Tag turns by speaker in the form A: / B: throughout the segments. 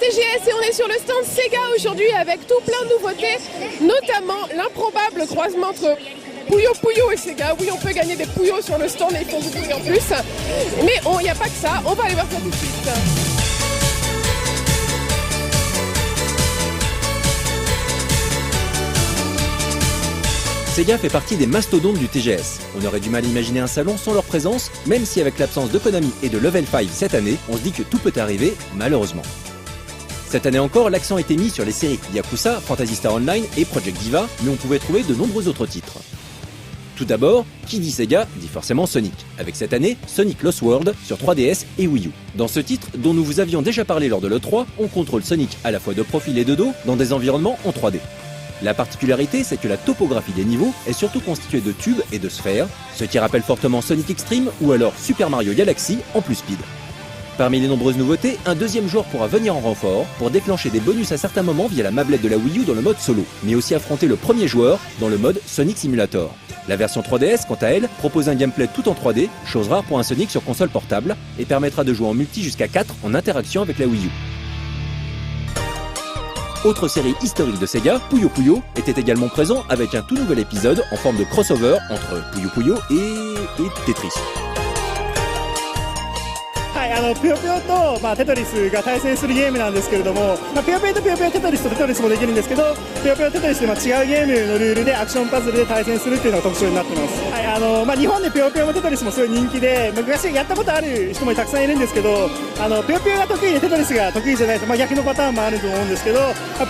A: TGS et on est sur le stand Sega aujourd'hui avec tout plein de nouveautés, notamment l'improbable croisement entre Puyo Puyo et Sega. Oui, on peut gagner des Puyo sur le stand et ils font du bruit en plus. Mais il n'y a pas que ça, on va aller voir ça tout de suite.
B: Sega fait partie des mastodontes du TGS. On aurait du mal à imaginer un salon sans leur présence, même si avec l'absence de Konami et de Level 5 cette année, on se dit que tout peut arriver, malheureusement. Cette année encore, l'accent était mis sur les séries Yakuza, Phantasy Star Online et Project Diva, mais on pouvait trouver de nombreux autres titres. Tout d'abord, qui dit Sega dit forcément Sonic, avec cette année Sonic Lost World sur 3DS et Wii U. Dans ce titre, dont nous vous avions déjà parlé lors de l'E3, on contrôle Sonic à la fois de profil et de dos dans des environnements en 3D. La particularité, c'est que la topographie des niveaux est surtout constituée de tubes et de sphères, ce qui rappelle fortement Sonic Extreme ou alors Super Mario Galaxy en plus speed. Parmi les nombreuses nouveautés, un deuxième joueur pourra venir en renfort pour déclencher des bonus à certains moments via la mablette de la Wii U dans le mode solo, mais aussi affronter le premier joueur dans le mode Sonic Simulator. La version 3DS, quant à elle, propose un gameplay tout en 3D, chose rare pour un Sonic sur console portable, et permettra de jouer en multi jusqu'à 4 en interaction avec la Wii U. Autre série historique de Sega, Puyo Puyo, était également présent avec un tout nouvel épisode en forme de crossover entre Puyo Puyo et Tetris.
C: ぷよぷよと、テトリスが対戦するゲームなんですけれども、ぷよぷよとぷよぷよテトリスとテトリスもできるんですけど、ぷよぷよテトリスで違うゲームのルールでアクションパズルで対戦するっていうのが特徴になってます。日本でぷよぷよもテトリスもすごい人気で、昔やったことある人もたくさんいるんですけど、ぷよぷよが得意でテトリスが得意じゃないと、逆のパターンもあると思うんですけど、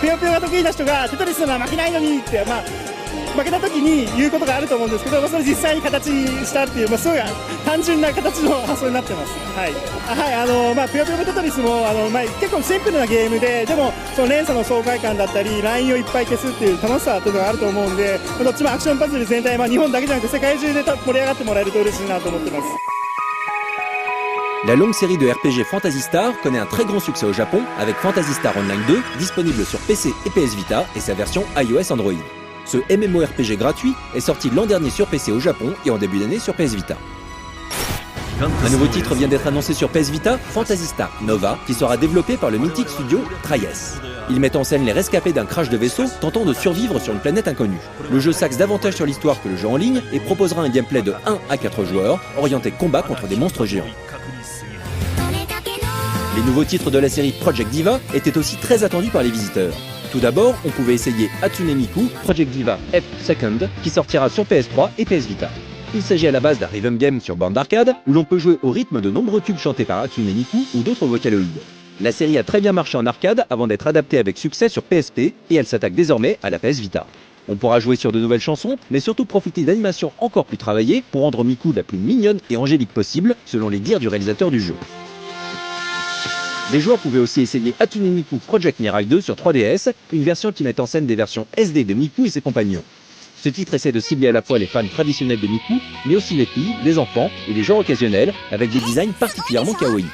C: ぷよぷよが得意な人がテトリスなら負けないのにって、負けた時に言うことがあると思うんですけど、それ実際に形にしたっていう、すごい単純な形の発想になってます。ぷよぷよテトリスも結構シンプルなゲームで、でもその連鎖の爽快感だったりラインをいっぱい消すっていう楽しさっていうのがあると思うんで、どっちもアクションパズル全体、日本だけじゃなくて世界中で盛り上がってもらえると嬉しいなと思ってます。
B: La longue série de RPG Phantasy Star connaît un très grand succès au Japon avec Phantasy Star Online 2, disponible sur PC et PS Vita et sa version iOS Android. Ce MMORPG gratuit est sorti l'an dernier sur PC au Japon et en début d'année sur PS Vita. Un nouveau titre vient d'être annoncé sur PS Vita, Phantasy Star Nova, qui sera développé par le mythique studio Tri-S. Il met en scène les rescapés d'un crash de vaisseau tentant de survivre sur une planète inconnue. Le jeu s'axe davantage sur l'histoire que le jeu en ligne et proposera un gameplay de 1 à 4 joueurs, orienté combat contre des monstres géants. Les nouveaux titres de la série Project Diva étaient aussi très attendus par les visiteurs. Tout d'abord, on pouvait essayer Hatsune Miku Project Diva F Second qui sortira sur PS3 et PS Vita. Il s'agit à la base d'un rhythm game sur borne d'arcade où l'on peut jouer au rythme de nombreux tubes chantés par Hatsune Miku ou d'autres vocaloïdes. La série a très bien marché en arcade avant d'être adaptée avec succès sur PSP et elle s'attaque désormais à la PS Vita. On pourra jouer sur de nouvelles chansons, mais surtout profiter d'animations encore plus travaillées pour rendre Miku la plus mignonne et angélique possible, selon les dires du réalisateur du jeu. Les joueurs pouvaient aussi essayer Hatsune Miku Project Mirai 2 sur 3DS, une version qui met en scène des versions SD de Miku et ses compagnons. Ce titre essaie de cibler à la fois les fans traditionnels de Miku, mais aussi les filles, les enfants et les joueurs occasionnels, avec des designs particulièrement kawaii.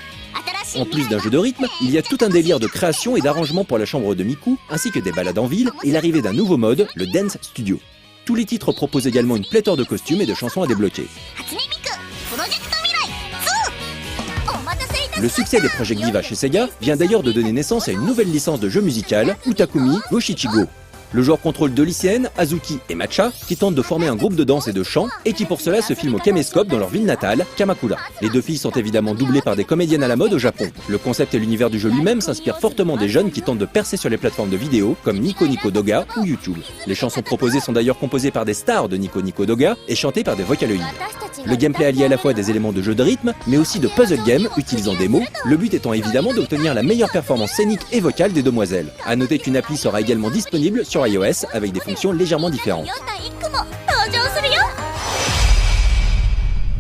B: En plus d'un jeu de rythme, il y a tout un délire de création et d'arrangement pour la chambre de Miku, ainsi que des balades en ville et l'arrivée d'un nouveau mode, le Dance Studio. Tous les titres proposent également une pléthore de costumes et de chansons à débloquer. Le succès des Project Diva chez Sega vient d'ailleurs de donner naissance à une nouvelle licence de jeu musical, Utakumi Go Shichigo. Le joueur contrôle deux lycéennes, Azuki et Matcha, qui tentent de former un groupe de danse et de chant, et qui pour cela se filment au caméscope dans leur ville natale, Kamakura. Les deux filles sont évidemment doublées par des comédiennes à la mode au Japon. Le concept et l'univers du jeu lui-même s'inspirent fortement des jeunes qui tentent de percer sur les plateformes de vidéo, comme Nico Nico Doga ou YouTube. Les chansons proposées sont d'ailleurs composées par des stars de Nico Nico Doga et chantées par des vocaloïdes. Le gameplay allie à la fois des éléments de jeu de rythme, mais aussi de puzzle game utilisant des mots, le but étant évidemment d'obtenir la meilleure performance scénique et vocale des demoiselles. A noter qu'une appli sera également disponible sur iOS avec des fonctions légèrement différentes.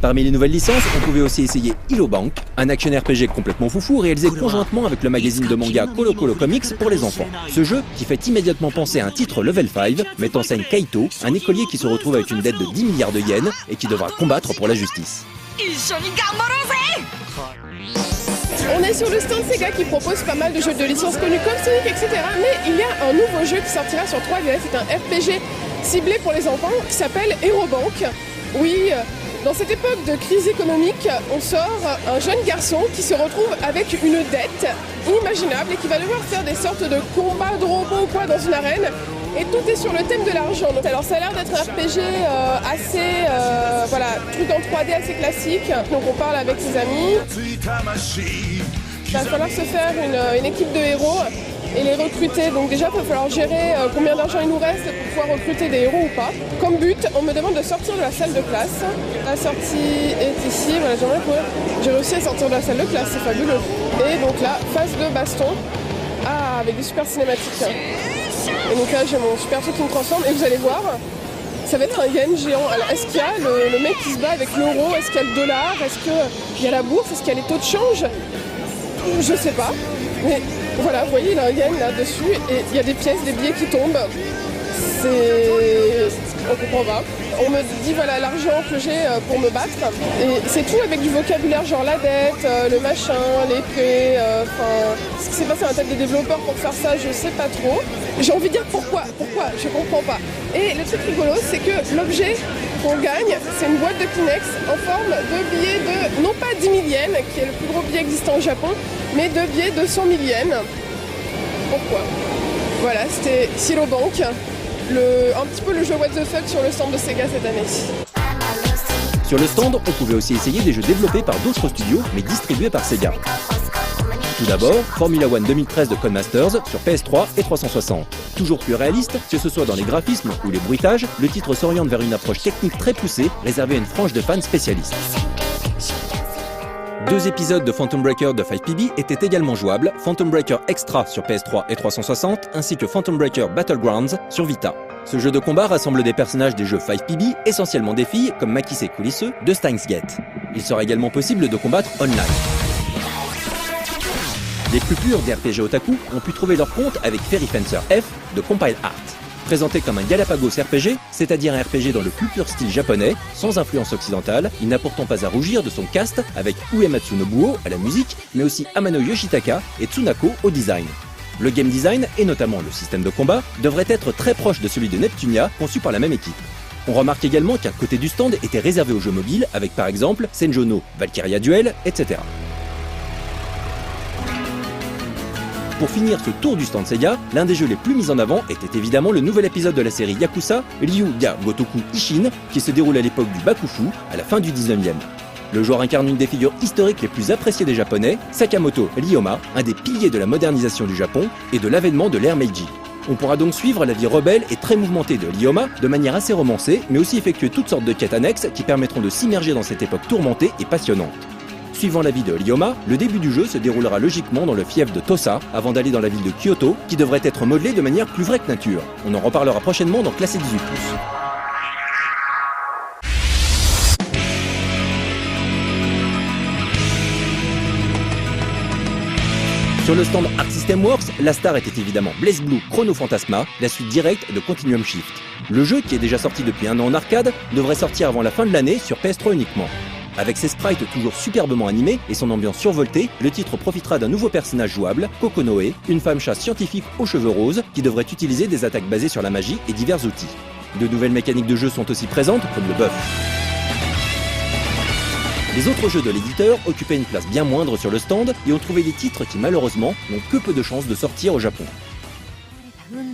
B: Parmi les nouvelles licences, on pouvait aussi essayer Hello Bank, un action RPG complètement foufou réalisé conjointement avec le magazine de manga Colo Colo Comics pour les enfants. Ce jeu, qui fait immédiatement penser à un titre Level 5, met en scène Kaito, un écolier qui se retrouve avec une dette de 10 milliards de yens et qui devra combattre pour la justice.
A: On est sur le stand Sega qui propose pas mal de jeux de licence connus comme Sonic, etc. Mais il y a un nouveau jeu qui sortira sur 3DS, c'est un RPG ciblé pour les enfants qui s'appelle Hero Bank. Oui, Dans cette époque de crise économique, on sort un jeune garçon qui se retrouve avec une dette inimaginable et qui va devoir faire des sortes de combats de robots ou quoi dans une arène. Et tout est sur le thème de l'argent. Alors ça a l'air d'être un RPG assez, truc en 3D assez classique. Donc on parle avec ses amis. Il va falloir se faire une équipe de héros et les recruter. Donc déjà, il va falloir gérer combien d'argent il nous reste pour pouvoir recruter des héros ou pas. Comme but, on me demande de sortir de la salle de classe. La sortie est ici. Voilà, j'ai réussi à sortir de la salle de classe, c'est fabuleux. Et donc là, phase de baston. Ah, avec des super cinématiques. Et donc là, j'ai mon super truc qui me transforme. Et vous allez voir, ça va être un yen géant. Alors, est-ce qu'il y a le mec qui se bat avec l'euro? Est-ce qu'il y a le dollar? Est-ce qu'il y a la bourse? Est-ce qu'il y a les taux de change? Je sais pas. Mais voilà, vous voyez, il y a un yen là-dessus. Et il y a des pièces, des billets qui tombent. On comprend pas. On me dit voilà l'argent que j'ai pour me battre. Et c'est tout avec du vocabulaire genre la dette, le machin, l'épée, ce qui s'est passé dans la tête des développeurs pour faire ça, je sais pas trop. J'ai envie de dire pourquoi, je comprends pas. Et le truc rigolo, c'est que l'objet qu'on gagne, c'est une boîte de Kleenex en forme de billets de, non pas 10 000 yens, qui est le plus gros billet existant au Japon, mais de billets de 100 000 yens. Pourquoi? Voilà, c'était Silo Bank. Un petit peu le jeu What the Fuck sur le stand de Sega cette année.
B: Sur le stand, on pouvait aussi essayer des jeux développés par d'autres studios, mais distribués par Sega. Tout d'abord, Formula One 2013 de Codemasters sur PS3 et 360. Toujours plus réaliste, que ce soit dans les graphismes ou les bruitages, le titre s'oriente vers une approche technique très poussée, réservée à une frange de fans spécialistes. 2 épisodes de Phantom Breaker de 5PB étaient également jouables, Phantom Breaker Extra sur PS3 et 360, ainsi que Phantom Breaker Battlegrounds sur Vita. Ce jeu de combat rassemble des personnages des jeux 5PB, essentiellement des filles, comme Makise Coulisseux de Steins Gate. Il sera également possible de combattre online. Les plus purs des RPG otaku ont pu trouver leur compte avec Fairy Fencer F de Compile Art. Présenté comme un Galapagos RPG, c'est-à-dire un RPG dans le plus pur style japonais, sans influence occidentale, il n'a pourtant pas à rougir de son cast avec Uematsu Nobuo à la musique, mais aussi Amano Yoshitaka et Tsunako au design. Le game design, et notamment le système de combat, devrait être très proche de celui de Neptunia, conçu par la même équipe. On remarque également qu'un côté du stand était réservé aux jeux mobiles, avec par exemple Senjo no Valkyria Duel, etc. Pour finir ce tour du stand Sega, l'un des jeux les plus mis en avant était évidemment le nouvel épisode de la série Yakuza, Ryu ga Gotoku Ishin, qui se déroule à l'époque du Bakufu, à la fin du 19e. Le joueur incarne une des figures historiques les plus appréciées des Japonais, Sakamoto Ryoma, un des piliers de la modernisation du Japon et de l'avènement de l'ère Meiji. On pourra donc suivre la vie rebelle et très mouvementée de Ryoma de manière assez romancée, mais aussi effectuer toutes sortes de quêtes annexes qui permettront de s'immerger dans cette époque tourmentée et passionnante. Suivant la vie de Ryoma, le début du jeu se déroulera logiquement dans le fief de Tosa, avant d'aller dans la ville de Kyoto, qui devrait être modelée de manière plus vraie que nature. On en reparlera prochainement dans Classé 18+. Sur le stand Arc System Works, la star était évidemment BlazBlue Chrono Phantasma, la suite directe de Continuum Shift. Le jeu, qui est déjà sorti depuis 1 an en arcade, devrait sortir avant la fin de l'année sur PS3 uniquement. Avec ses sprites toujours superbement animés et son ambiance survoltée, le titre profitera d'un nouveau personnage jouable, Kokonoe, une femme chat scientifique aux cheveux roses qui devrait utiliser des attaques basées sur la magie et divers outils. De nouvelles mécaniques de jeu sont aussi présentes, comme le buff. Les autres jeux de l'éditeur occupaient une place bien moindre sur le stand et ont trouvé des titres qui malheureusement n'ont que peu de chances de sortir au Japon.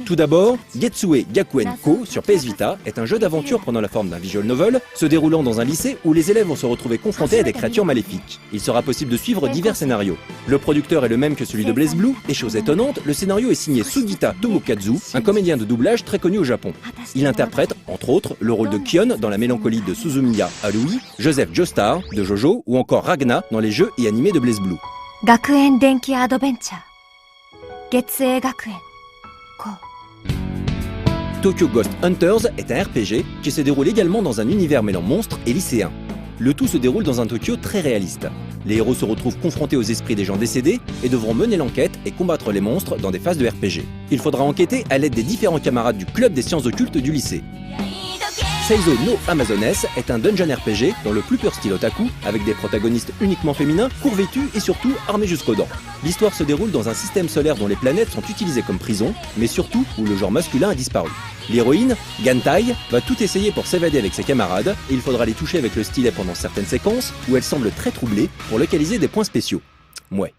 B: Tout d'abord, Getsue Gakuen Ko sur PS Vita est un jeu d'aventure prenant la forme d'un visual novel, se déroulant dans un lycée où les élèves vont se retrouver confrontés à des créatures maléfiques. Il sera possible de suivre divers scénarios. Le producteur est le même que celui de BlazBlue, et chose étonnante, le scénario est signé Sugita Tomokazu, un comédien de doublage très connu au Japon. Il interprète, entre autres, le rôle de Kion dans La mélancolie de Suzumiya Haruhi, Joseph Joestar de Jojo, ou encore Ragna dans les jeux et animés de BlazBlue.
D: Gakuen Denki Adventure Getsue Gakuen Ko.
B: Tokyo Ghost Hunters est un RPG qui se déroule également dans un univers mêlant monstres et lycéens. Le tout se déroule dans un Tokyo très réaliste. Les héros se retrouvent confrontés aux esprits des gens décédés et devront mener l'enquête et combattre les monstres dans des phases de RPG. Il faudra enquêter à l'aide des différents camarades du club des sciences occultes du lycée. Seizo no Amazones est un dungeon RPG dans le plus pur style otaku, avec des protagonistes uniquement féminins, court vêtus et surtout armés jusqu'aux dents. L'histoire se déroule dans un système solaire dont les planètes sont utilisées comme prison, mais surtout où le genre masculin a disparu. L'héroïne, Gantai, va tout essayer pour s'évader avec ses camarades, et il faudra les toucher avec le stylet pendant certaines séquences où elle semble très troublée pour localiser des points spéciaux. Mouais.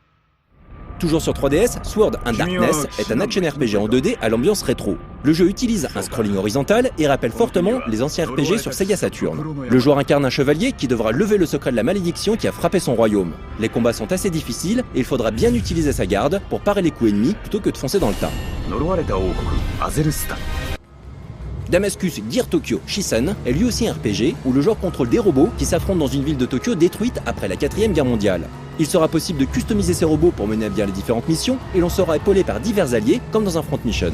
B: Toujours sur 3DS, Sword and Darkness est un action RPG en 2D à l'ambiance rétro. Le jeu utilise un scrolling horizontal et rappelle fortement les anciens RPG sur Sega Saturn. Le joueur incarne un chevalier qui devra lever le secret de la malédiction qui a frappé son royaume. Les combats sont assez difficiles et il faudra bien utiliser sa garde pour parer les coups ennemis plutôt que de foncer dans le tas. Damascus Gear Tokyo Shisen est lui aussi un RPG où le joueur contrôle des robots qui s'affrontent dans une ville de Tokyo détruite après la 4e guerre mondiale. Il sera possible de customiser ces robots pour mener à bien les différentes missions et l'on sera épaulé par divers alliés comme dans un Front Mission.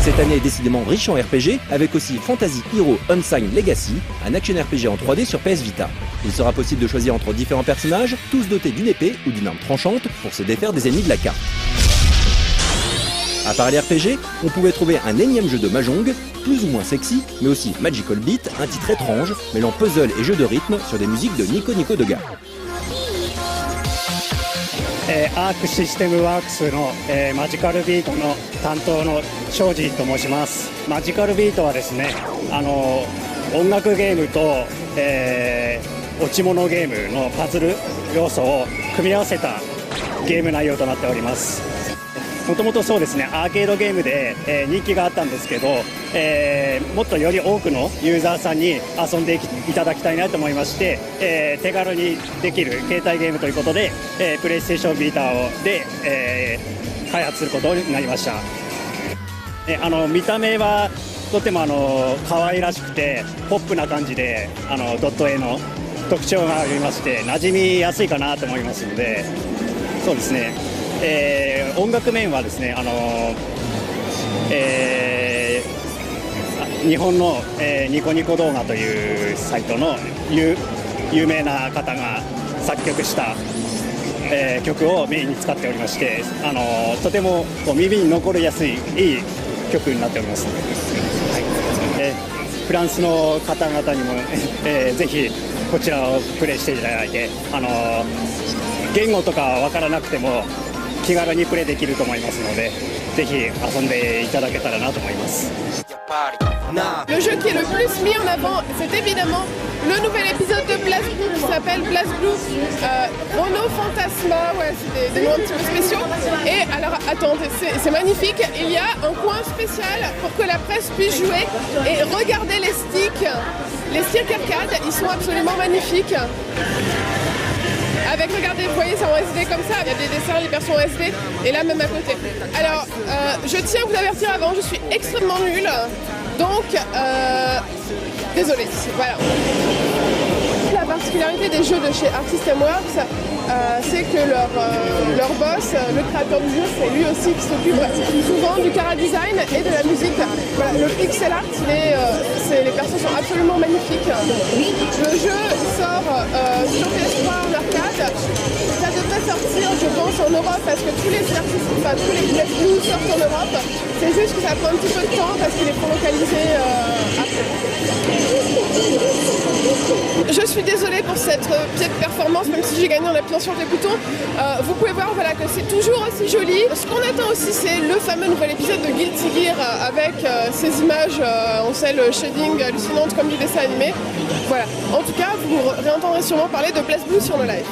B: Cette année est décidément riche en RPG avec aussi Fantasy Hero Unsung Legacy, un action RPG en 3D sur PS Vita. Il sera possible de choisir entre différents personnages, tous dotés d'une épée ou d'une arme tranchante pour se défaire des ennemis de la carte. À part les RPG, on pouvait trouver un énième jeu de Mahjong, plus ou moins sexy, mais aussi Magical Beat, un titre étrange, mêlant puzzle et jeu de rythme sur des musiques de Nico Nico Doga.
C: アークシステムワークスの、マジカルビートの担当の庄司と申します。マジカルビートはですね、音楽ゲームと、落ち物ゲームのパズル要素を組み合わせたゲーム内容となっております。もともとそうですね、アーケードゲームで、人気があったんですけど、もっとより多くのユーザーさんに遊んでいただきたいなと思いまして、手軽にできる携帯ゲームということで、プレイステーションビーターで、開発することになりました。見た目はとても可愛らしくてポップな感じでドット絵の特徴がありまして馴染みやすいかなと思いますので、そうですね、音楽面はですね、日本の、ニコニコ動画というサイトの有名な方が作曲した、曲をメインに使っておりまして、とてもこう耳に残りやすいいい曲になっております、はい。フランスの方々にも、ぜひこちらをプレイしていただいて、言語とかわからなくても気軽にプレイできると思いますので、ぜひ遊んでいただけたらなと思います。
A: Le jeu qui est le plus mis en avant, c'est évidemment le nouvel épisode de BlazBlue qui s'appelle BlazBlue Chrono Phantasma, ouais, c'est des noms un petit peu spéciaux. Et alors, attendez, c'est magnifique, il y a un coin spécial pour que la presse puisse jouer et regarder les sticks arcade, ils sont absolument magnifiques. Avec, regardez, vous voyez, c'est en SD comme ça, il y a des dessins, des versions SD, et là même à côté. Alors, je tiens à vous avertir avant, je suis extrêmement nulle, donc, désolé, voilà. La particularité des jeux de chez Arc System Works, c'est que leur boss, le créateur du jeu, c'est lui aussi qui s'occupe souvent du chara design et de la musique. Voilà, le pixel art, les persos sont absolument magnifiques. Le jeu sort sur PS3 en arcade. Ça devrait sortir, je pense, en Europe parce que tous les BlazBlue sortent en Europe. C'est juste que ça prend un petit peu de temps parce qu'il est pour localiser après. Je suis désolée pour cette piètre performance, même si j'ai gagné en appuyant sur les boutons. Vous pouvez voir voilà, que c'est toujours aussi joli. Ce qu'on attend aussi, c'est le fameux nouvel épisode de Guilty Gear avec ces images, on sait, le shading hallucinante comme du dessin animé. Voilà. En tout cas, vous réentendrez sûrement parler de BlazBlue sur le live.